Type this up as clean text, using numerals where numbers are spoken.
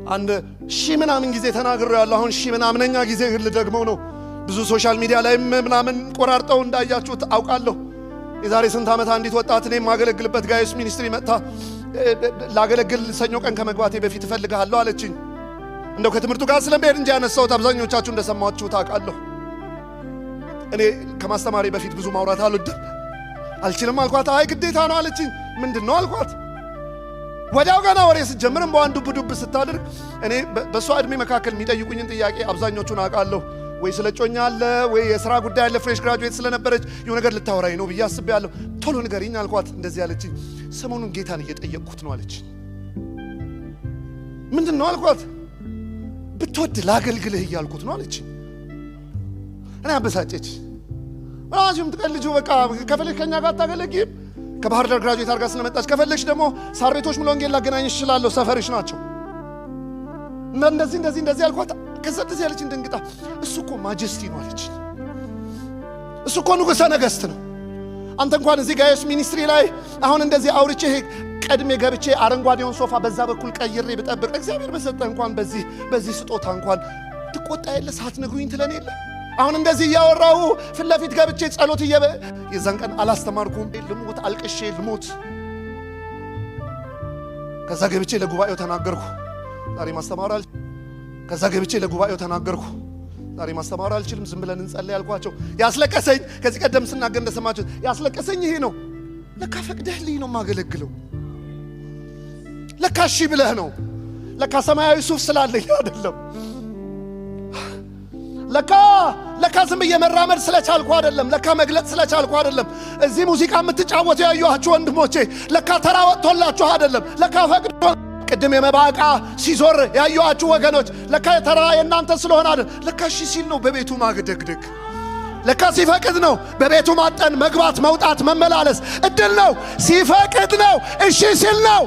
አንድ ሺህ ምናምን ጊዜ ተናግሬያለሁ። አሁን ሺህ ምናምነኛ ጊዜ ልደግመው ነው። ብዙ ሶሻል ሚዲያ ላይ ምናምን ቆራርጠው እንዳያችሁት አውቃለሁ። የዛሬ ስንት ዓመት አንዲት ወጣት እኔ ማገለግልበት ጋይስ ሚኒስትሪ መጣ ላገለግል ሰኞ ቀን ከመግባቴ በፊት እፈልግሃለሁ አለችኝ። እንደው ከትምህርቱ ጋር ስለምሄድ እንጂ ያነሳሁት አብዛኞቻችሁ እንደሰማችሁ ታውቃለሁ። እኔ ከማስተማሪ በፊት ብዙ ማውራት አልችልም አልኳት። አይ ግዴታ ነው አለችኝ። ምንድነው አልኳት። ወዲያው ገና ወሬ ስትጀምርም በአንዱ ዱብ ስታደርግ እኔ በሷ እድሜ መካከል የሚጠይቁኝን ጥያቄ አብዛኞቹን አውቃለሁ። ወይ ስለጮኛ አለ ወይ የሥራ ጉዳይ አለ። ፍሬሽ ግራጁዌት ስለነበረች የሆነ ነገር ልታወራኝ ነው ብዬ አስቤያለሁ። ቶሎ ንገሪኝ አልኳት። እንደዚህ አለችኝ። ሰሞኑን ጌታን እየጠየቅኩት ነው አለች። ምንድነው አልኳት። ብትወድ ላገልግልህ እያልኩት ነው አለች። እኔ አበሳጨች። ራሱም ትቀልጁ በቃ ከፈለሽ ከኛ ጋር ታገለግይም ከባህር ዳር ግራጁዌት አድርጋ ስለመጣች ከፈለሽ ደግሞ ሳር ቤቶች ሙሉ ወንጌል ላገናኝሽ እችላለሁ ሰፈርሽ ናቸው እና እንደዚህ አልኳት። ከዛ እንደዚህ ያለችን ደንግጣ እሱ እኮ ማጀስቲ ነው አለች። እሱ እኮ ንጉሠ ነገሥት ነው። አንተ እንኳን እዚህ ጋይስ ሚኒስትሪ ላይ አሁን እንደዚህ አውርቼ ቀድሜ ገብቼ አረንጓዴውን ሶፋ በዛ በኩል ቀይሬ ብጠብቅ እግዚአብሔር በሰጠ እንኳን በዚህ ስጦታ እንኳን ትቆጣ የለ ሳትነግሩኝ ትለን የለ። አሁን እንደዚህ እያወራሁ ፊት ለፊት ገብቼ ጸሎት የዛን ቀን አላስተማርኩም። ልሞት አልቅሼ ልሞት። ከዛ ገብቼ ለጉባኤው ተናገርኩ። ዛሬ ማስተማር አልችልም ዝም ብለን እንጸልይ ያልኳቸው። ያስለቀሰኝ ከዚህ ቀደም ስናገር እንደሰማችሁት ያስለቀሰኝ ይሄ ነው። ለካ ፈቅደህልኝ ነው ማገለግለው። ለካ እሺ ብለህ ነው። ለካ ሰማያዊ ሱፍ ስላለኝ አይደለም። ለካ ዝም ብዬ መራመድ ስለቻልኩ አይደለም። ለካ መግለጥ ስለቻልኩ አይደለም። እዚህ ሙዚቃ የምትጫወቱ ያዩአችሁ ወንድሞቼ ለካ ተራ ወጥቶላችሁ አይደለም። ለካ ፈቅዶ ቅድም የመባቃ ሲዞር ያዩአችሁ ወገኖች ለካ ተራ የእናንተ ስለሆነ አይደለም። ለካ እሺ ሲል ነው በቤቱ ማግደግደግ። ለካ ሲፈቅድ ነው በቤቱ ማጠን፣ መግባት፣ መውጣት፣ መመላለስ እድል ነው። ሲፈቅድ ነው። እሺ ሲል ነው።